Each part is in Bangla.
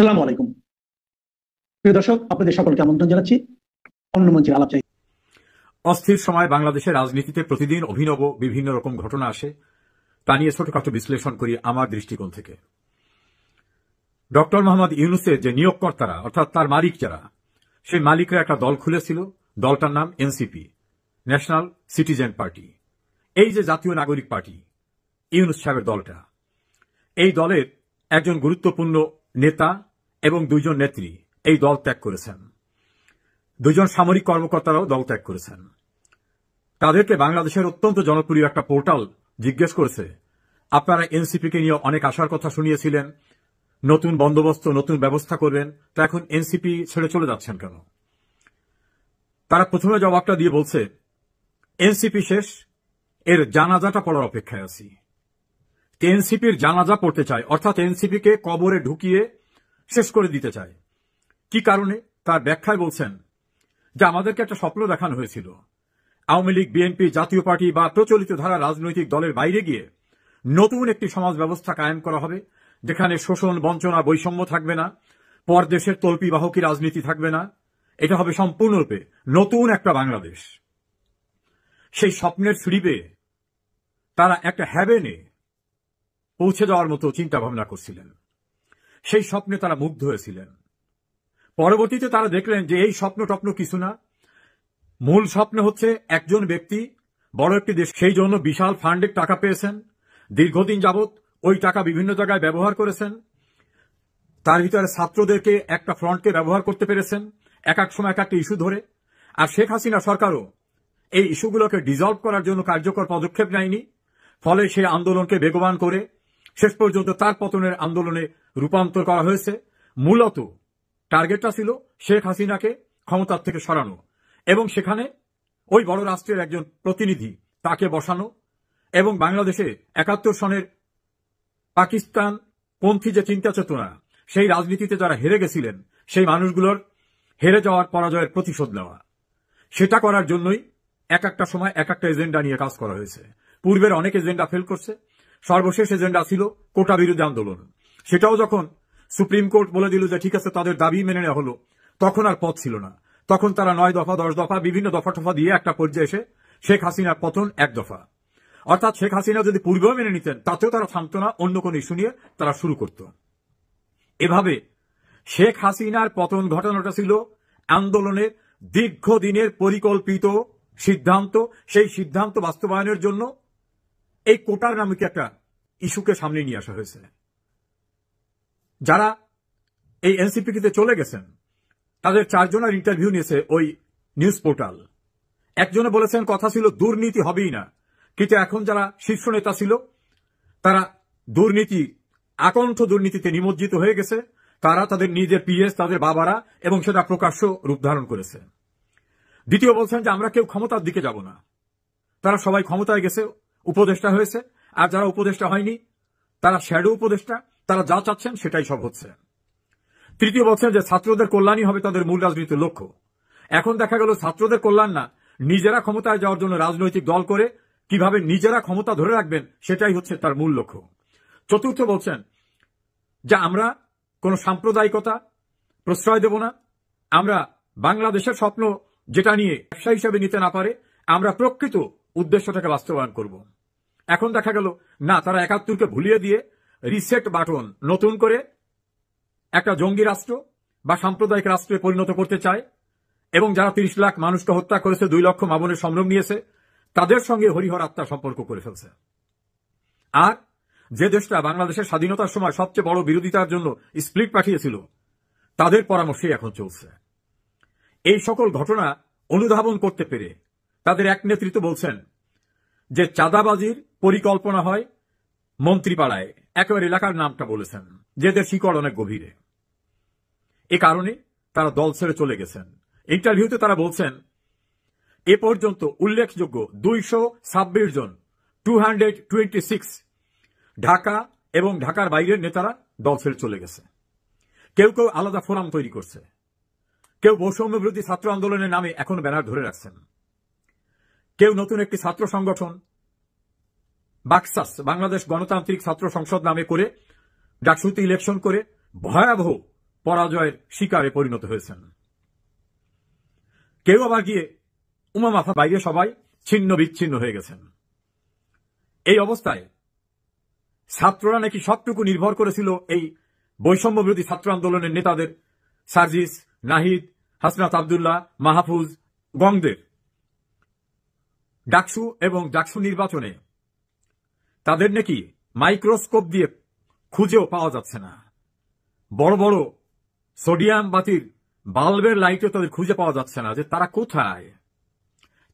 আসসালামু আলাইকুম প্রিয় দর্শক, আপনাদের সকলকে আমন্ত্রণ জানাচ্ছি অন্য মঞ্চের আলাপ চাই। অস্থির সময় বাংলাদেশের রাজনীতিতে প্রতিদিন অভিনব বিভিন্ন রকম ঘটনা আসে, তা নিয়ে ছোটখাটো বিশ্লেষণ করি আমার দৃষ্টিকোণ থেকে। ডক্টর মোহাম্মদ ইউনূসের যে নিয়োগকর্তারা অর্থাৎ তার মালিক যারা, সেই মালিকরা একটা দল খুলেছিল, দলটার নাম এনসিপি, ন্যাশনাল সিটিজেন পার্টি। এই যে জাতীয় নাগরিক পার্টি, ইউনূস সাহেবের দলটা, এই দলের একজন গুরুত্বপূর্ণ নেতা এবং দুইজন নেত্রী এই দল ত্যাগ করেছেন। দুজন সামরিক কর্মকর্তারাও দল ত্যাগ করেছেন। তাদেরকে বাংলাদেশের অত্যন্ত জনপ্রিয় একটা পোর্টাল জিজ্ঞেস করেছে, আপনারা এনসিপিকে নিয়ে অনেক আশার কথা শুনিয়েছিলেন, নতুন বন্দোবস্ত নতুন ব্যবস্থা করবেন, তা এখন এনসিপি ছেড়ে চলে যাচ্ছেন কেন? তারা প্রথমে জবাবটা দিয়ে বলছে, এনসিপি শেষ, এর জানাজাটা পড়ার অপেক্ষায় আছি। এনসিপির জানাজা পড়তে চায়, অর্থাৎ এনসিপিকে কবরে ঢুকিয়ে শেষ করে দিতে চায়। কি কারণে তার ব্যাখ্যায় বলছেন যে আমাদেরকে একটা স্বপ্ন দেখানো হয়েছিল, আওয়ামী লীগ, বিএনপি, জাতীয় পার্টি বা প্রচলিত ধারা রাজনৈতিক দলের বাইরে গিয়ে নতুন একটি সমাজ ব্যবস্থা কায়েম করা হবে, যেখানে শোষণ, বঞ্চনা, বৈষম্য থাকবে না, পরদেশের তল্পি বাহকী রাজনীতি থাকবে না। এটা হবে সম্পূর্ণরূপে নতুন একটা বাংলাদেশ। সেই স্বপ্নের ছুরিবে তারা একটা হ্যাভেনে পৌঁছে যাওয়ার মতো চিন্তা ভাবনা করছিলেন। সেই স্বপ্নে তারা মুগ্ধ হয়েছিলেন। পরবর্তীতে তারা দেখলেন যে এই স্বপ্ন টপ্ন কিছু না, মূল স্বপ্ন হচ্ছে একজন ব্যক্তি বড় একটি দেশ, সেই জন্য বিশাল ফান্ডের টাকা পেয়েছেন, দীর্ঘদিন যাবৎ ওই টাকা বিভিন্ন জায়গায় ব্যবহার করেছেন, তার ভিতরে ছাত্রদেরকে একটা ফ্রন্টকে ব্যবহার করতে পেরেছেন এক এক সময় এক একটা ইস্যু ধরে। আর শেখ হাসিনা সরকারও এই ইস্যুগুলোকে ডিজলভ করার জন্য কার্যকর পদক্ষেপ নেয়নি, ফলে সেই আন্দোলনকে বেগবান করে শেষ পর্যন্ত তার পতনের আন্দোলনে রূপান্তর করা হয়েছে। মূলত টার্গেটটা ছিল শেখ হাসিনাকে ক্ষমতার থেকে সরানো এবং সেখানে ওই বড় রাষ্ট্রের একজন প্রতিনিধি তাকে বসানো এবং বাংলাদেশে ৭১ সনের পাকিস্তান পন্থী যে চিন্তা চেতনা, সেই রাজনীতিতে যারা হেরে গেছিলেন সেই মানুষগুলোর হেরে যাওয়ার পরাজয়ের প্রতিশোধ নেওয়া। সেটা করার জন্যই এক একটা সময় এক একটা এজেন্ডা নিয়ে কাজ করা হয়েছে। পূর্বের অনেক এজেন্ডা ফেল করছে। সর্বশেষ এজেন্ডা ছিল কোটা বিরোধী আন্দোলন। সেটাও যখন সুপ্রিম কোর্ট বলে দিল যে ঠিক আছে, তাদের দাবি মেনে নেওয়া হলো, তখন আর পথ ছিল না। তখন তারা 9 দফা 10 দফা বিভিন্ন দফা টফা দিয়ে একটা পর্যায়ে এসে শেখ হাসিনার পতন 1 দফা। অর্থাৎ শেখ হাসিনা যদি পূর্বেও মেনে নিতেন, তাতেও তারা থামত না, অন্য কোন ইস্যু নিয়ে তারা শুরু করত। এভাবে শেখ হাসিনার পতন ঘটানোটা ছিল আন্দোলনের দীর্ঘদিনের পরিকল্পিত সিদ্ধান্ত। সেই সিদ্ধান্ত বাস্তবায়নের জন্য এই কোটার নামক একটা ইস্যুকে সামনে নিয়ে আসা হয়েছে। যারা এই এনসিপিতে চলে গেছেন তাদের 4 জনের ইন্টারভিউ নিয়েছে ওই নিউজ পোর্টাল। একজনে বলেছেন কথা ছিল দুর্নীতি হবেই না, কিন্তু এখন যারা শীর্ষ নেতা ছিল তারা দুর্নীতি, আকণ্ঠ দুর্নীতিতে নিমজ্জিত হয়ে গেছে। তারা তাদের নিজের পিএস, তাদের বাবারা, এবং সেটা প্রকাশ্য রূপ ধারণ করেছে। দ্বিতীয় বলছেন যে আমরা কেউ ক্ষমতার দিকে যাব না, তারা সবাই ক্ষমতায় গেছে, উপদেষ্টা হয়েছে, আর যারা উপদেষ্টা হয়নি তারা শ্যাডো উপদেষ্টা, তারা যা চাচ্ছেন সেটাই সব হচ্ছে। তৃতীয় বলছেন যে ছাত্রদের কল্যাণই হবে তাদের মূল রাজনীতির লক্ষ্য। এখন দেখা গেল ছাত্রদের কল্যাণ না, নিজেরা ক্ষমতায় যাওয়ার জন্য রাজনৈতিক দল করে কিভাবে নিজেরা ক্ষমতা ধরে রাখবেন সেটাই হচ্ছে তার মূল লক্ষ্য। চতুর্থ বলছেন যে আমরা কোন সাম্প্রদায়িকতা প্রশ্রয় দেব না, আমরা বাংলাদেশের স্বপ্ন যেটা নিয়ে ব্যবসা হিসেবে নিতে না পারে, আমরা প্রকৃত উদ্দেশ্যটাকে বাস্তবায়ন করব। এখন দেখা গেল না, তারা ৭১কে ভুলিয়ে দিয়ে রিসেট বাটন নতুন করে একটা জঙ্গি রাষ্ট্র বা সাম্প্রদায়িক রাষ্ট্রে পরিণত করতে চায় এবং যারা ৩০ লাখ মানুষকে হত্যা করেছে, 2 লক্ষ মা-বোনের সম্ভ্রম নিয়েছে, তাদের সঙ্গে হরিহর আত্মার সম্পর্ক করে ফেলছে। আর যে দেশটা বাংলাদেশের স্বাধীনতার সময় সবচেয়ে বড় বিরোধিতার জন্য স্প্লিট পাঠিয়েছিল, তাদের পরামর্শেই এখন চলছে। এই সকল ঘটনা অনুধাবন করতে পেরে তাদের এক নেতৃত্ব বলছেন যে চাঁদাবাজির পরিকল্পনা হয় মন্ত্রীপাড়ায়, একেবারে এলাকার নামটা বলেছেন, যেদের শিকড় অনেক গভীরে। এ কারণে তারা দল ছেড়ে চলে গেছেন। ইন্টারভিউতে তারা বলছেন এ পর্যন্ত উল্লেখযোগ্য 226 জন 226 ঢাকা এবং ঢাকার বাইরের নেতারা দল ছেড়ে চলে গেছে। কেউ কেউ আলাদা ফোরাম তৈরি করছে, কেউ বৈষম্য বিরোধী ছাত্র আন্দোলনের নামে এখন ব্যানার ধরে রাখছেন, কেউ নতুন একটি ছাত্র সংগঠন বাকসাস, বাংলাদেশ গণতান্ত্রিক ছাত্র সংসদ নামে করে ডাকসুতে ইলেকশন করে ভয়াবহ পরাজয়ের শিকারে পরিণত হয়েছেন। কেউ আবার গিয়ে উমা মাথা বাইরে সবাই ছিন্ন বিচ্ছিন্ন হয়ে গেছেন। এই অবস্থায় ছাত্ররা নাকি সবটুকু নির্ভর করেছিল এই বৈষম্য বিরোধী ছাত্র আন্দোলনের নেতাদের সার্জিস, নাহিদ, হাসনাত আব্দুল্লাহ, মাহফুজ, গংদের ডাকসু এবং ডাকসু নির্বাচনে তাদের নাকি মাইক্রোস্কোপ দিয়ে খুঁজেও পাওয়া যাচ্ছে না। বড় বড় সোডিয়াম বাতির বাল্বের লাইটও তাদের খুঁজে পাওয়া যাচ্ছে না যে তারা কোথায়,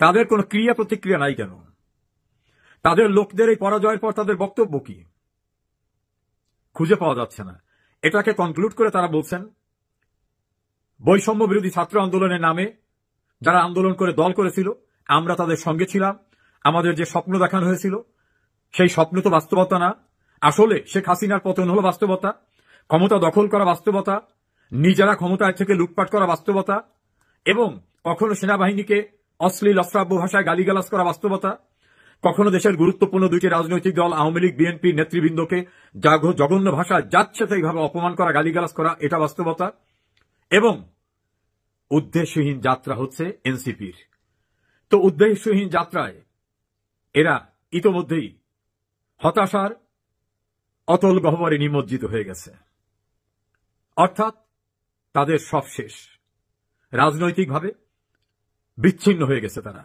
তাদের কোনো ক্রিয়া প্রতিক্রিয়া নাই কেন, তাদের লোকদের এই পরাজয়ের পর তাদের বক্তব্য কি খুঁজে পাওয়া যাচ্ছে না। এটাকে কনক্লুড করে তারা বলছেন বৈষম্য বিরোধী ছাত্র আন্দোলনের নামে যারা আন্দোলন করে দল করেছিল আমরা তাদের সঙ্গে ছিলাম, আমাদের যে স্বপ্ন দেখানো হয়েছিল সেই স্বপ্ন তো বাস্তবতা না, আসলে শেখ হাসিনার পতন হলো বাস্তবতা, ক্ষমতা দখল করা বাস্তবতা, নিজেরা ক্ষমতায় থেকে লুটপাট করা বাস্তবতা, এবং কখনো সেনাবাহিনীকে অশ্লীল অশ্রাব্য ভাষায় গালিগালাজ করা বাস্তবতা, কখনো দেশের গুরুত্বপূর্ণ দুইটি রাজনৈতিক দল আওয়ামী লীগ বিএনপি নেতৃবৃন্দকে জঘন্য ভাষায় যাচ্ছে এইভাবে অপমান করা গালিগালাজ করা এটা বাস্তবতা, এবং উদ্দেশ্যহীন যাত্রা হচ্ছে এনসিপির। তো উদ্দেশ্যহীন যাত্রায় এরা ইতোমধ্যেই হতাশার অতল গহ্বরে নিমজ্জিত হয়ে গেছে। অর্থাৎ তাদের সব শেষ, রাজনৈতিকভাবে বিচ্ছিন্ন হয়ে গেছে তারা।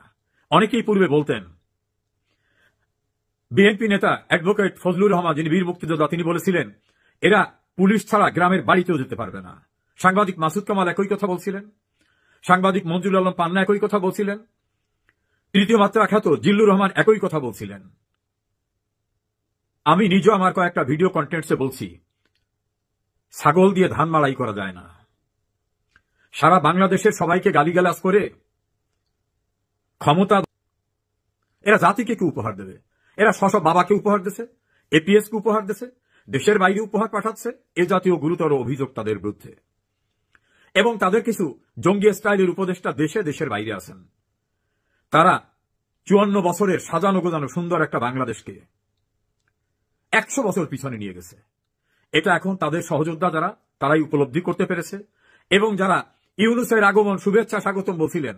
অনেকেই পূর্বে বলতেন, বিএনপি নেতা অ্যাডভোকেট ফজলুর রহমান যিনি বীর মুক্তিযোদ্ধা তিনি বলেছিলেন এরা পুলিশ ছাড়া গ্রামের বাড়িতেও যেতে পারবে না। সাংবাদিক মাসুদ কামাল একই কথা বলছিলেন, সাংবাদিক মঞ্জুর আলম পান্না একই কথা বলছিলেন, তৃতীয় মাত্রা খ্যাত জিল্লুর রহমান একই কথা বলছিলেন। আমি নিজেও আমার কয়েকটা ভিডিও কন্টেন্টসে বলছি ছাগল দিয়ে ধান মাড়াই করা যায় না। সারা বাংলাদেশের সবাইকে গালিগালাজ করে ক্ষমতা এরা জাতিকে কি উপহার দেবে? এরা স্ব বাবাকে উপহার দিয়েছে, এপিএস কে উপহার দিয়েছে, দেশের বাইরে উপহার পাঠাচ্ছে, এ জাতীয় গুরুতর অভিযোগ তাদের বিরুদ্ধে। এবং তাদের কিছু জঙ্গি স্টাইলের উপদেষ্টা দেশে দেশের বাইরে আছেন। তারা 54 বছরের সাজানো গোজানো সুন্দর একটা বাংলাদেশকে 100 বছর পিছনে নিয়ে গেছে। এটা এখন তাদের সহযোদ্ধা যারা তারাই উপলব্ধি করতে পেরেছে, এবং যারা ইউনূসের আগমন শুভেচ্ছা স্বাগতম বলছিলেন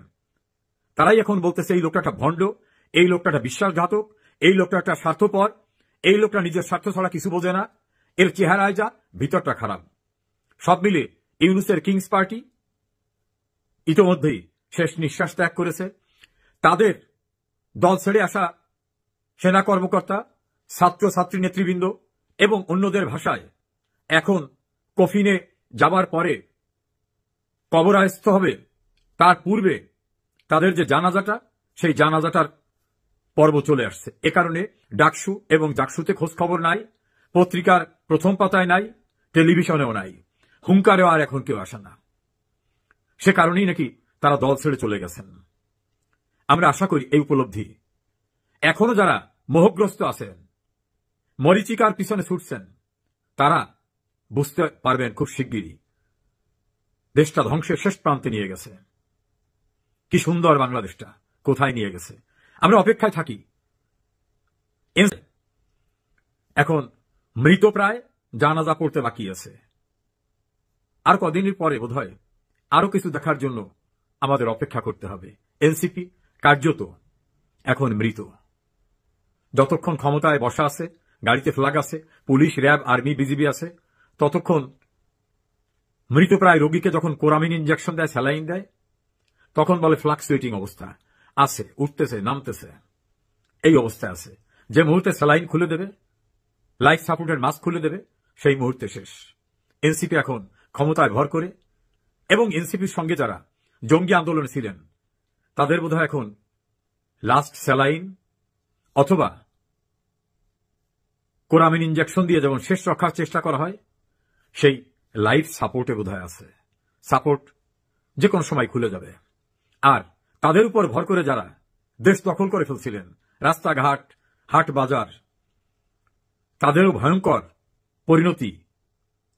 তারাই এখন বলতেছে এই লোকটা একটা ভণ্ড, এই লোকটা একটা বিশ্বাসঘাতক, এই লোকটা একটা স্বার্থপর, এই লোকটা নিজের স্বার্থ ছাড়া কিছু বোঝে না, এর চেহারায় যা ভিতরটা খারাপ। সব মিলে ইউনূসের কিংস পার্টি ইতোমধ্যেই শেষ নিঃশ্বাস ত্যাগ করেছে। তাদের দল ছেড়ে আসা সেনা কর্মকর্তা, ছাত্র ছাত্রী নেতৃবৃন্দ এবং অন্যদের ভাষায় এখন কফিনে যাবার পরে কবরায়স্ত হবে তার পূর্বে তাদের যে জানাজাটা সেই জানাজাটার পর্ব চলে আসছে। এ কারণে ডাকসু এবং ডাকসুতে খোঁজ খবর নাই, পত্রিকার প্রথম পাতায় নাই, টেলিভিশনেও নাই, হুঙ্কারেও আর এখন কেউ আসে না। সে কারণেই নাকি তারা দল ছেড়ে চলে গেছেন। আমরা আশা করি এই উপলব্ধি এখনো যারা মোহগ্রস্ত আছেন, মরীচিকার পিছনে ছুটছেন, তারা বুঝতে পারবেন খুব শিগগিরই দেশটা ধ্বংসের শেষ প্রান্তে নিয়ে গেছে। কি সুন্দর বাংলাদেশটা কোথায় নিয়ে গেছে, আমরা অপেক্ষায় থাকি। এখন মৃতপ্রায় জানাজা পড়তে বাকি আছে, আর কদিনের পরে বোধহয় আরো কিছু দেখার জন্য আমাদের অপেক্ষা করতে হবে। এনসিপি কার্যত এখন মৃত। যতক্ষণ ক্ষমতায় বসা আছে, গাড়িতে ফ্ল্যাগ আছে, পুলিশ, র্যাব, আর্মি, বিজিবি আছে, ততক্ষণ মৃতপ্রায় রোগীকে যখন কোরামিন ইনজেকশন দেয়, স্যালাইন দেয়, তখন বলে ফ্লাকচুয়েটিং অবস্থা আছে, উঠতেছে নামতেছে, এই অবস্থায় আছে। যে মুহূর্তে স্যালাইন খুলে দেবে, লাইফ সাপোর্টের মাস্ক খুলে দেবে, সেই মুহূর্তে শেষ। এনসিপি এখন ক্ষমতায় ভর করে, এবং এনসিপির সঙ্গে যারা জঙ্গি আন্দোলনে ছিলেন তাদের বোধহয় এখন লাস্ট স্যালাইন অথবা কোরামিন ইনজেকশন দিয়ে যেমন শেষ রক্ষার চেষ্টা করা হয়, সেই লাইফ সাপোর্টে বোধহয় আছে। সাপোর্ট যে কোনো সময় খুলে যাবে। আর তাদের উপর ভর করে যারা দেশ দখল করে ফেলছিলেন, রাস্তাঘাট, হাট বাজার, তাদেরও ভয়ঙ্কর পরিণতি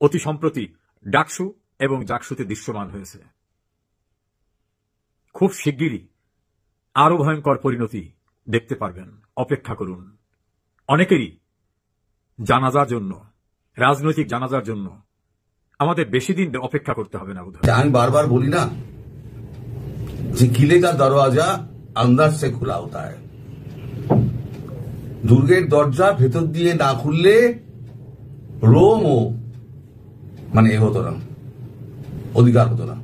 অতি সম্প্রতি ডাকসু এবং জাকসুতে দৃশ্যমান হয়েছে। খুব শিগগিরই আরো ভয়ঙ্কর পরিণতি দেখতে পারবেন, অপেক্ষা করুন। অনেকেরই জানাজার জন্য, রাজনৈতিক জানাজার জন্য আমাদের বেশি দিন অপেক্ষা করতে হবে না বোধহয়। আমি বারবার বলি না যে কিলে কা দরওয়াজা अंदर से खुला होता है। দুর্গের দরজা ভেতর দিয়ে না খুললে রোমও মানে এ হতো না, অধিকার হতো না।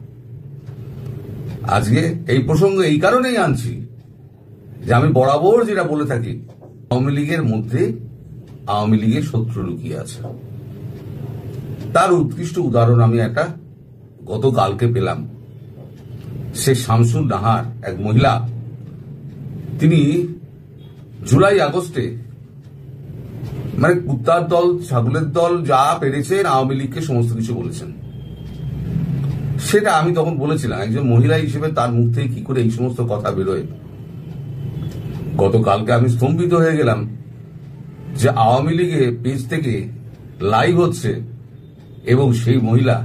আজকে এই প্রসঙ্গ এই কারণেই আনছি যে আমি বরাবর যেটা বলে থাকি, আওয়ামী লীগের মধ্যে আওয়ামী লীগের শত্রু লুকিয়ে আছে। তার উৎকৃষ্ট উদাহরণ আমি একটা গতকালকে পেলাম। সে শামসুন নাহার, এক মহিলা, তিনি জুলাই আগস্টে মানে কুত্তার দল ছাগলের দল যা পেরেছেন আওয়ামী লীগকে সমস্ত কিছু বলেছেন। সেটা আমি তখন বলেছিলাম একজন মহিলা হিসেবে তার মুখ থেকে কি করে এই সমস্ত কথা বেরোয়। গতকালকে আমি স্তম্ভিত হয়ে গেলাম যে আওয়ামী লীগের পেজ থেকে লাইভ হচ্ছে এবং সেই মহিলা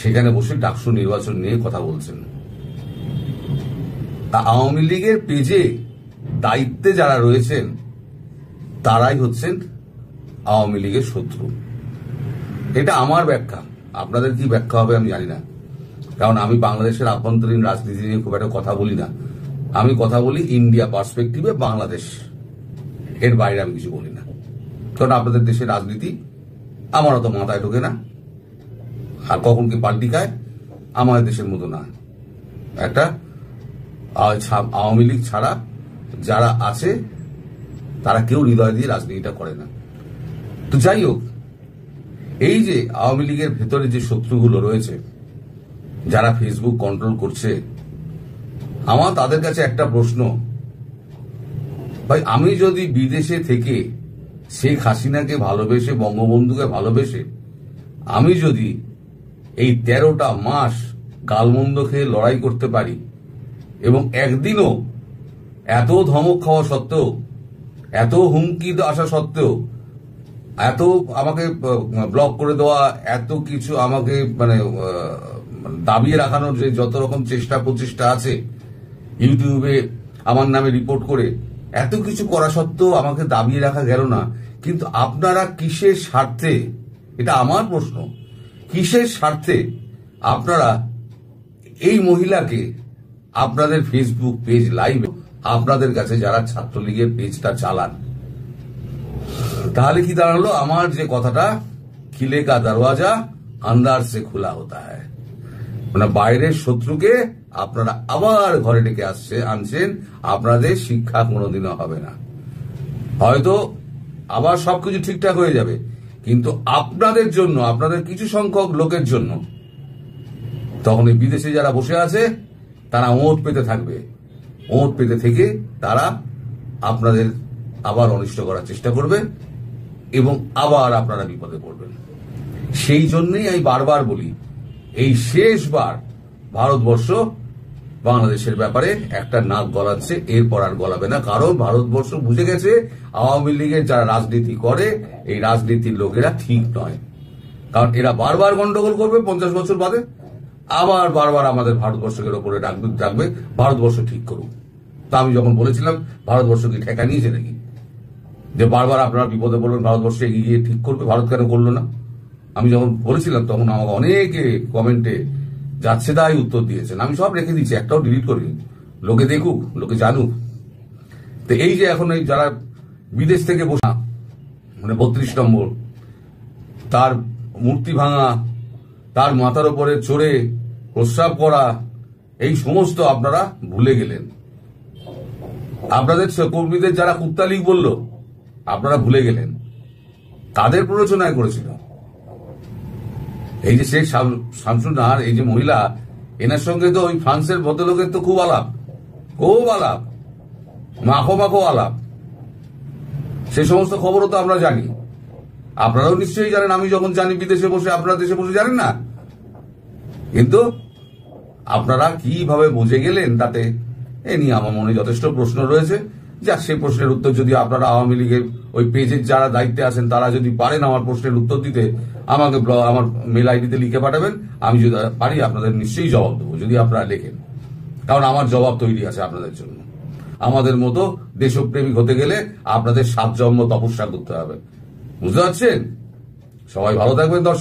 সেখানে বসে ডাকসু নির্বাচন নিয়ে কথা বলছেন। তা আওয়ামী লীগের পেজে দায়িত্বে যারা রয়েছেন তারাই হচ্ছেন আওয়ামী লীগের শত্রু। এটা আমার ব্যাখ্যা, আপনাদের কি ব্যাখ্যা হবে আমি জানি না, কারণ আমি বাংলাদেশের আভ্যন্তরীণ রাজনীতি নিয়ে খুব একটা কথা বলি না। আমি কথা বলি ইন্ডিয়া পার্সপেক্টিভে, বাংলাদেশ, এর বাইরে আমি কিছু বলি না। কারণ আপনাদের দেশের রাজনীতি আমার অত মাথায় ঢোকে না, আর কখন কি পাল্টি খায় আমাদের দেশের মতো না। একটা আওয়ামী লীগ ছাড়া যারা আছে তারা কেউ হৃদয় দিয়ে রাজনীতিটা করে না। তো যাই হোক, এই যে আওয়ামী লীগের ভেতরে যে শত্রুগুলো রয়েছে যারা ফেসবুক কন্ট্রোল করছে, আমার তাদের কাছে একটা প্রশ্ন, ভাই আমি যদি বিদেশে থেকে শেখ হাসিনাকে ভালোবেসে, বঙ্গবন্ধুকে ভালোবেসে, আমি যদি এই 13টা মাস গালমন্দ খেয়ে লড়াই করতে পারি এবং একদিনও এত ধমক খাওয়া সত্ত্বেও, এত হুমকি আসা সত্ত্বেও, এত আমাকে ব্লক করে দেওয়া, এত কিছু আমাকে মানে দাবিয়ে রাখানোর যে যত রকম চেষ্টা প্রচেষ্টা আছে, ইউটিউবে আমার নামে রিপোর্ট করে এত কিছু করা সত্ত্বেও আমাকে দাবিয়ে রাখা গেল না। কিন্তু আপনারা কিসের স্বার্থে, এটা আমার প্রশ্ন, কিসের স্বার্থে আপনারা এই মহিলাকে আপনাদের ফেসবুক পেজ লাইভ, আপনাদের কাছে যারা ছাত্রলীগের পেজটা চালান, তাহলে কি দাঁড়ালো আমার যে কথাটা, কিলে কা দরওয়াজা अंदर से खुला होता है, মানে বাইরের শত্রুকে আপনারা আবার ঘরে ডেকে আনছেন। আপনাদের শিক্ষা কোনোদিনও হবে না, হয়তো আবার সবকিছু ঠিকঠাক হয়ে যাবে, কিন্তু আপনাদের জন্য, আপনাদের কিছু সংখ্যক লোকের জন্য তখন এই বিদেশে যারা বসে আছে তারা ওঁত পেতে থাকবে। ওঁত পেতে থেকে তারা আপনাদের আবার অনিষ্ট করার চেষ্টা করবে এবং আবার আপনারা বিপদে পড়বেন। সেই জন্যই আমি বারবার বলি, এই শেষবার ভারতবর্ষ বাংলাদেশের ব্যাপারে একটা নাক গলাচ্ছে, এরপর আর গলাবে না। কারণ ভারতবর্ষ বুঝে গেছে আওয়ামী লীগের যারা রাজনীতি করে এই রাজনীতির লোকেরা ঠিক নয়। কারণ এরা বারবার গন্ডগোল করবে 50 বছর বাদে, আবার বারবার আমাদের ভারতবর্ষের উপরে ডাকবে ভারতবর্ষ ঠিক করুক। তা আমি যখন বলেছিলাম ভারতবর্ষ কি ঠেকা নিয়েছে নাকি যে বারবার আপনারা বিপদে পড়বেন, ভারতবর্ষ এগিয়ে গিয়ে ঠিক করবে? ভারত কেন করলো না? আমি যখন বলেছিলাম তখন আমাকে অনেকে কমেন্টে যাচ্ছে তাই উত্তর দিয়েছেন। আমি সব রেখে দিচ্ছি, একটাও ডিলিট করিনি, লোকে দেখুক, লোকে জানুক। তো এই যে এখন এই যারা বিদেশ থেকে বসা, মানে 32 নম্বর, তার মূর্তি ভাঙা, তার মাথার উপরে চড়ে প্রস্রাব করা, এই সমস্ত আপনারা ভুলে গেলেন। আপনাদের কর্মীদের যারা কুত্তা লীগ বলল আপনারা ভুলে গেলেন, তাদের প্ররোচনায় করেছিল। এই যে শেখ শামসুন নাহার, এই যে মহিলা, এনার সঙ্গে তো ওই ফ্রান্সের ভদ্রলোকের তো খুব আলাপ, মাখো আলাপ। সে সমস্ত খবরও তো আমরা জানি, আপনারাও নিশ্চয়ই জানেন। আমি যখন জানি বিদেশে বসে, আপনারা দেশে বসে জানেন না। কিন্তু আপনারা কিভাবে বুঝে গেলেন তাতে এ নিয়ে আমার মনে যথেষ্ট প্রশ্ন রয়েছে। যাক, সেই প্রশ্নের উত্তর যদি আপনারা আওয়ামী লীগের ওই পেজের যারা দায়িত্বে আছেন তারা যদি পারেন আমার প্রশ্নের উত্তর দিতে, আমাকে আমার মেল আইডিতে লিখে পাঠাবেন। আমি যদি পারি আপনাদের নিশ্চয়ই জবাব দেবো, যদি আপনারা লেখেন, কারণ আমার জবাব তৈরি আছে আপনাদের জন্য। আমাদের মতো দেশপ্রেমিক হতে গেলে আপনাদের 7 জন্ম তপস্যা করতে হবে, বুঝতে পারছেন? সবাই ভালো থাকবেন দর্শক।